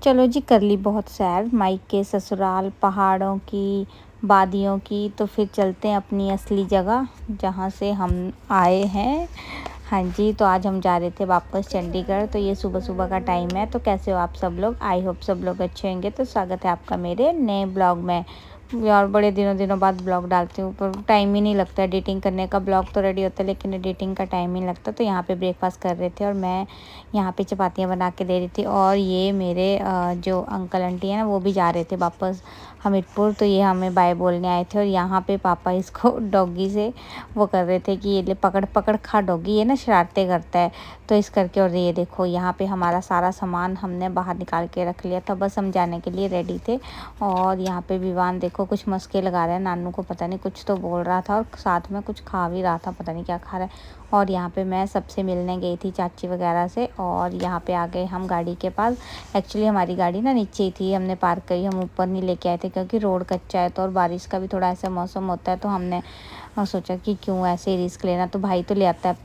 चलो जी, कर ली बहुत सैर मायके ससुराल पहाड़ों की, वादियों की। तो फिर चलते हैं अपनी असली जगह जहाँ से हम आए हैं। हाँ जी, तो आज हम जा रहे थे वापस चंडीगढ़। तो ये सुबह-सुबह का टाइम है। तो कैसे हो आप सब लोग? आई होप सब लोग अच्छे होंगे। तो स्वागत है आपका मेरे नए ब्लॉग में। यार बड़े दिनों बाद ब्लॉग डालती हूँ पर टाइम ही नहीं लगता एडिटिंग करने का। ब्लॉग तो रेडी होता है लेकिन एडिटिंग का टाइम ही नहीं लगता। तो यहाँ पे ब्रेकफास्ट कर रहे थे और मैं यहाँ पे चपातियाँ बना के दे रही थी। और ये मेरे जो अंकल आंटी हैं ना, वो भी जा रहे थे वापस हमीरपुर। तो ये हमें बाय बोलने आए थे। और यहाँ पे पापा इसको डॉगी से वो कर रहे थे कि ये ले पकड़ पकड़ खा डॉगी, ये ना शरारतें करता है तो इस करके। और ये देखो यहाँ पे हमारा सारा सामान हमने बाहर निकाल के रख लिया था, बस हम जाने के लिए रेडी थे। और यहाँ पे विवान देखो कुछ मस्के लगा रहा है, नानू को पता नहीं कुछ तो बोल रहा था और साथ में कुछ खा भी रहा था, पता नहीं क्या खा रहा है। और यहाँ पे मैं सबसे मिलने गई थी, चाची वगैरह से। और यहाँ पे आ गए हम गाड़ी के पास। एक्चुअली हमारी गाड़ी ना नीचे ही थी, हमने पार्क करी, हम ऊपर नहीं लेके आए थे क्योंकि रोड कच्चा है। तो और बारिश का भी थोड़ा ऐसा मौसम होता है तो हमने सोचा कि क्यों ऐसे रिस्क लेना। तो भाई तो ले आता है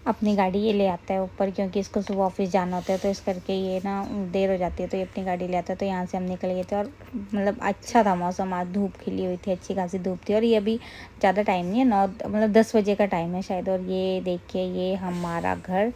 अपनी गाड़ी ये ले आता है ऊपर, क्योंकि इसको सुबह ऑफिस जाना होता है तो इस करके ये ना देर हो जाती है तो ये अपनी गाड़ी ले आता है। तो यहाँ से हम निकल गए थे और मतलब अच्छा था मौसम, आज धूप खिली हुई थी, अच्छी खासी धूप थी। और ये अभी ज़्यादा टाइम नहीं है, 9 मतलब 10 बजे का टाइम है शायद। और ये देखिए ये हमारा घर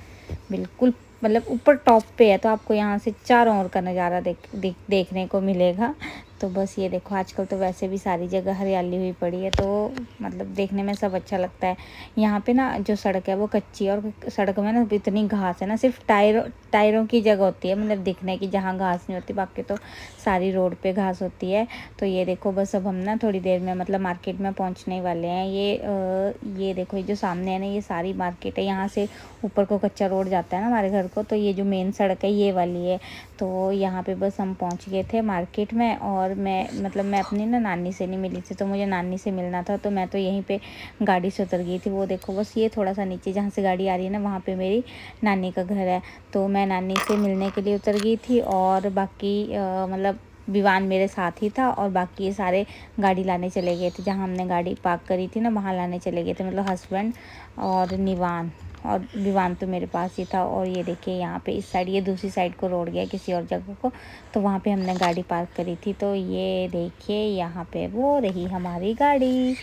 बिल्कुल मतलब ऊपर टॉप पे है, तो आपको यहाँ से चारों ओर का नज़ारा देखने को मिलेगा। तो बस ये देखो, आजकल तो वैसे भी सारी जगह हरियाली हुई पड़ी है तो मतलब देखने में सब अच्छा लगता है। यहाँ पे ना जो सड़क है वो कच्ची है और सड़क में ना इतनी घास है ना, सिर्फ टायरों की जगह होती है मतलब दिखने की, जहाँ घास नहीं होती, बाकी तो सारी रोड पे घास होती है। तो ये देखो बस अब हम ना थोड़ी देर में मतलब मार्केट में पहुँचने वाले हैं। ये देखो, ये जो सामने है ना, ये सारी मार्केट है। यहाँ से ऊपर को कच्चा रोड जाता है ना हमारे घर को, तो ये जो मेन सड़क है ये वाली है। तो यहाँ पे बस हम पहुँच गए थे मार्केट में। और मैं अपनी ना नानी से नहीं मिली थी, तो मुझे नानी से मिलना था। तो मैं तो यहीं पे गाड़ी से उतर गई थी। वो देखो बस ये थोड़ा सा नीचे जहाँ से गाड़ी आ रही है ना, वहाँ पे मेरी नानी का घर है। तो मैं नानी से मिलने के लिए उतर गई थी। और बाकी मतलब विवान मेरे साथ ही था और बाकी ये सारे गाड़ी लाने चले गए थे। जहाँ हमने गाड़ी पार्क करी थी ना, वहाँ लाने चले गए थे, मतलब हस्बैंड और निवान। और विवान तो मेरे पास ही था। और ये देखिए यहाँ पे इस साइड, ये दूसरी साइड को रोड गया किसी और जगह को, तो वहाँ पे हमने गाड़ी पार्क करी थी। तो ये देखिए यहाँ पे वो रही हमारी गाड़ी।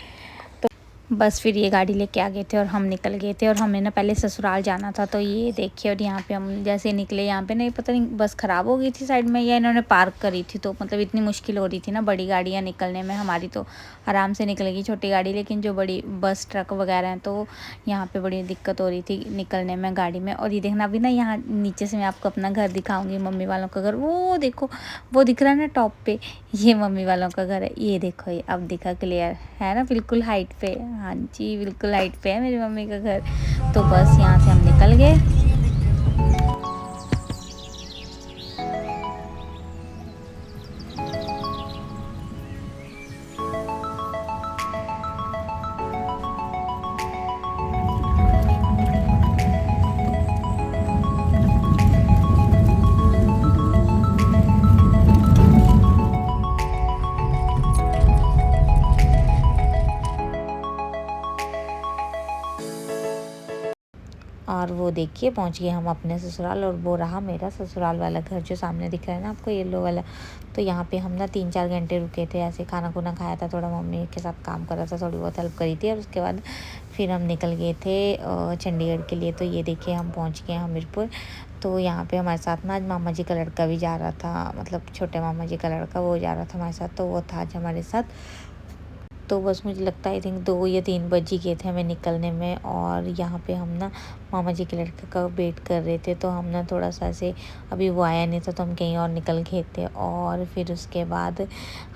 बस फिर ये गाड़ी लेके आ गए थे और हम निकल गए थे। और हमें ना पहले ससुराल जाना था, तो ये देखिए। और यहाँ पे हम जैसे निकले, यहाँ पे नहीं पता नहीं बस ख़राब हो गई थी साइड में या इन्होंने पार्क करी थी, तो मतलब इतनी मुश्किल हो रही थी ना बड़ी गाड़ियाँ निकलने में। हमारी तो आराम से निकलेगी छोटी गाड़ी, लेकिन जो बड़ी बस ट्रक वगैरह हैं तो यहाँ पर बड़ी दिक्कत हो रही थी निकलने में गाड़ी में। और ये देखना अभी ना, यहाँ नीचे से मैं आपको अपना घर दिखाऊँगी, मम्मी वालों का घर। वो देखो वो दिख रहा है ना टॉप पे, ये मम्मी वालों का घर है। ये देखो, ये अब दिखा क्लियर है ना, बिल्कुल हाइट पे। हाँ जी, बिल्कुल हाइट पे है मेरी मम्मी का घर। तो बस यहाँ से हम निकल गए। और वो देखिए पहुंच गए हम अपने ससुराल। और वो रहा मेरा ससुराल वाला घर जो सामने दिख रहा है ना आपको, येलो वाला। तो यहाँ पे हम ना 3-4 घंटे रुके थे, ऐसे खाना खुना खाया था, थोड़ा मम्मी के साथ काम करा था, थोड़ी बहुत हेल्प करी थी। और उसके बाद फिर हम निकल गए थे चंडीगढ़ के लिए। तो ये देखिए हम पहुँच गए हमीरपुर। तो यहाँ पे हमारे साथ ना आज मामा जी का लड़का भी जा रहा था, मतलब छोटे मामा जी का लड़का, वो जा रहा था हमारे साथ। तो वो था आज हमारे साथ। तो बस मुझे लगता है आई थिंक 2 या 3 बज ही गए थे हमें निकलने में। और यहाँ पे हम ना मामा जी के लड़के का वेट कर रहे थे। तो हम ना थोड़ा सा ऐसे, अभी वो आया नहीं था तो हम कहीं और निकल गए थे। और फिर उसके बाद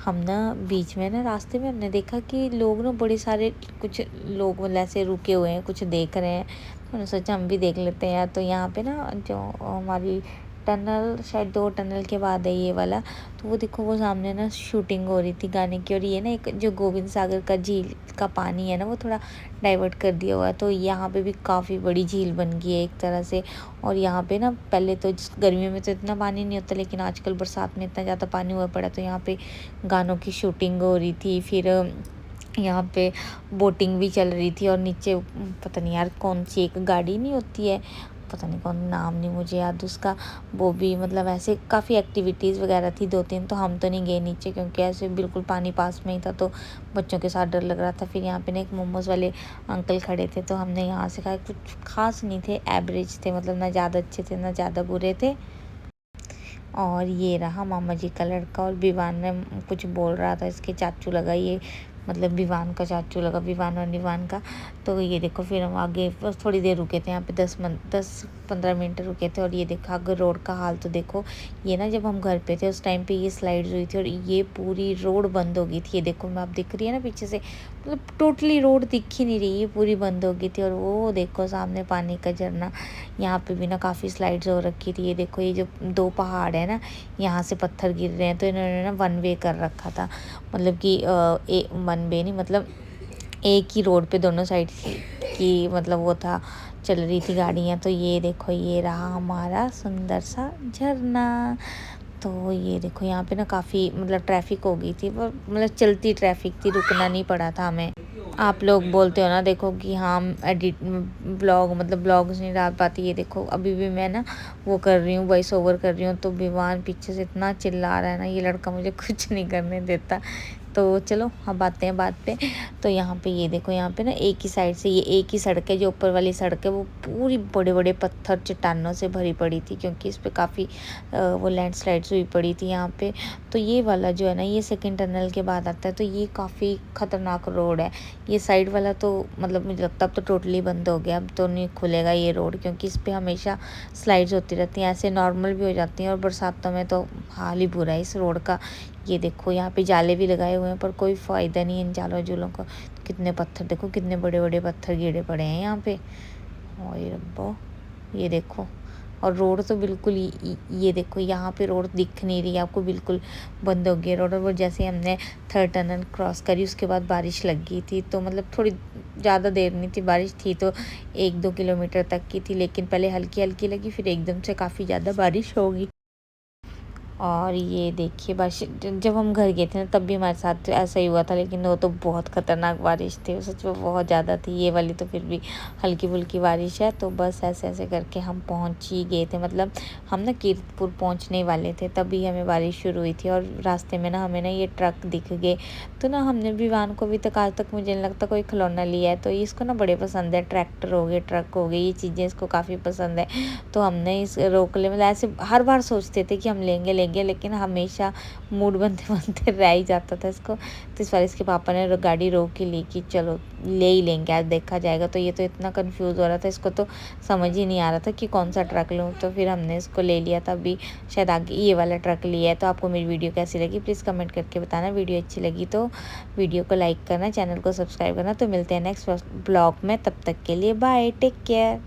हम ना बीच में ना रास्ते में हमने देखा कि लोग ना बड़े सारे, कुछ लोग मतलब ऐसे रुके हुए हैं, कुछ देख रहे हैं। तो मैंने सोचा हम भी देख लेते हैं यार। तो यहाँ पे ना जो हमारी टनल, शायद 2 टनल के बाद है ये वाला। तो वो देखो वो सामने ना शूटिंग हो रही थी गाने की। और ये ना एक जो गोविंद सागर का झील का पानी है ना, वो थोड़ा डाइवर्ट कर दिया हुआ है। तो यहाँ पे भी काफ़ी बड़ी झील बन गई है एक तरह से। और यहाँ पे ना पहले तो गर्मियों में तो इतना पानी नहीं होता, लेकिन आजकल बरसात में इतना ज़्यादा पानी हुआ पड़ा। तो यहाँ पे गानों की शूटिंग हो रही थी। फिर यहाँ पे बोटिंग भी चल रही थी। और नीचे पता नहीं यार कौन सी एक गाड़ी नहीं होती है, पता नहीं कौन, नाम नहीं मुझे याद उसका, वो भी मतलब ऐसे काफ़ी एक्टिविटीज़ वगैरह थी 2-3। तो हम तो नहीं गए नीचे क्योंकि ऐसे बिल्कुल पानी पास में ही था, तो बच्चों के साथ डर लग रहा था। फिर यहाँ पे ना एक मोमोज़ वाले अंकल खड़े थे, तो हमने यहाँ से खाया। कुछ खास नहीं थे, एवरेज थे, मतलब ना ज़्यादा अच्छे थे ना ज़्यादा बुरे थे। और ये रहा मामा जी का लड़का, और विवान ने कुछ बोल रहा था, इसके चाचू लगा ये, मतलब विवान का चाचू लगा, विवान और निवान का। तो ये देखो फिर हम आगे बस थोड़ी देर रुके थे यहाँ पे, 10-15 मिनट रुके थे। और ये देखा अगर रोड का हाल तो देखो, ये ना जब हम घर पे थे उस टाइम पे ये स्लाइड्स हुई थी और ये पूरी रोड बंद हो गई थी। ये देखो मैं आप दिख रही है ना पीछे से, मतलब टोटली रोड दिख ही नहीं रही, ये पूरी बंद हो गई थी। और वो देखो सामने पानी का झरना, यहाँ पे भी ना काफ़ी स्लाइड्स हो रखी थी। ये देखो ये जो 2 पहाड़ है ना, यहाँ से पत्थर गिर रहे हैं, तो इन्होंने ना 1 वे कर रखा था, मतलब कि 1 वे नहीं, मतलब एक ही रोड पे दोनों साइड की मतलब वो था, चल रही थी गाड़ियाँ। तो ये देखो ये रहा हमारा सुंदर सा झरना। तो ये देखो यहाँ पे ना काफ़ी मतलब ट्रैफिक हो गई थी, पर मतलब चलती ट्रैफिक थी, रुकना नहीं पड़ा था हमें। आप लोग बोलते हो ना देखो कि हाँ एडिट ब्लॉग मतलब ब्लॉग्स नहीं डाल पाती, ये देखो अभी भी मैं ना वो कर रही हूँ, वॉइस ओवर कर रही हूँ। तो विवान पीछे से इतना चिल्ला रहा है ना, ये लड़का मुझे कुछ नहीं करने देता। तो चलो हम आते हैं बात पे। तो यहाँ पे ये देखो, यहाँ पे ना एक ही साइड से, ये एक ही सड़क है, जो ऊपर वाली सड़क है वो पूरी बड़े बड़े पत्थर चट्टानों से भरी पड़ी थी, क्योंकि इस पर काफ़ी वो लैंडस्लाइड्स हुई पड़ी थी यहाँ पे। तो ये वाला जो है ना, ये सेकंड टनल के बाद आता है, तो ये काफ़ी ख़तरनाक रोड है। ये साइड वाला तो मतलब मुझे लगता अब तो टोटली बंद हो गया, अब तो नहीं खुलेगा ये रोड, क्योंकि इस पर हमेशा स्लाइड्स होती रहती हैं, ऐसे नॉर्मल भी हो जाती हैं, और बरसातों में तो हाल ही बुरा है इस रोड का। ये देखो यहाँ पे जाले भी लगाए हुए हैं, पर कोई फ़ायदा नहीं इन जालों जूलों को। कितने पत्थर देखो, कितने बड़े बड़े पत्थर गिरे पड़े हैं यहाँ पे। और ये रब्बो, ये देखो, और रोड तो बिल्कुल ये देखो यहाँ पे रोड दिख नहीं रही आपको, बिल्कुल बंद हो गई रोड। और वो जैसे हमने 3rd टनल क्रॉस करी उसके बाद बारिश लग गई थी, तो मतलब थोड़ी ज़्यादा देर नहीं थी, बारिश थी तो 1-2 किलोमीटर तक की थी, लेकिन पहले हल्की हल्की लगी, फिर एकदम से काफ़ी ज़्यादा बारिश होगी। और ये देखिए बस जब हम घर गए थे ना तब भी हमारे साथ ऐसा ही हुआ था, लेकिन वो तो बहुत ख़तरनाक बारिश थी, सच में बहुत ज़्यादा थी। ये वाली तो फिर भी हल्की फुल्की बारिश है। तो बस ऐसे ऐसे करके हम पहुंच ही गए थे, मतलब हम ना कीरतपुर पहुंचने वाले थे, तभी हमें बारिश शुरू हुई थी। और रास्ते में ना हमें ना ये ट्रक दिख गए, तो ना हमने विवान को भी तक आज तक मुझे नहीं लगता कोई खिलौना लिया है, तो इसको ना बड़े पसंद है, ट्रैक्टर हो गए, ट्रक हो गए, ये चीज़ें इसको काफ़ी पसंद है। तो हमने इस रोक ले, मतलब ऐसे हर बार सोचते थे कि हम लेंगे, लेकिन हमेशा मूड बनते बनते रह ही जाता था इसको। तो इस बार इसके पापा ने गाड़ी रोक के ली कि चलो ले ही लेंगे, आज देखा जाएगा। तो ये तो इतना कंफ्यूज हो रहा था, इसको तो समझ ही नहीं आ रहा था कि कौन सा ट्रक लूँ, तो फिर हमने इसको ले लिया था। अभी शायद आगे ये वाला ट्रक लिया है। तो आपको मेरी वीडियो कैसी लगी प्लीज़ कमेंट करके बताना। वीडियो अच्छी लगी तो वीडियो को लाइक करना, चैनल को सब्सक्राइब करना। तो मिलते हैं नेक्स्ट ब्लॉग में, तब तक के लिए बाय, टेक केयर।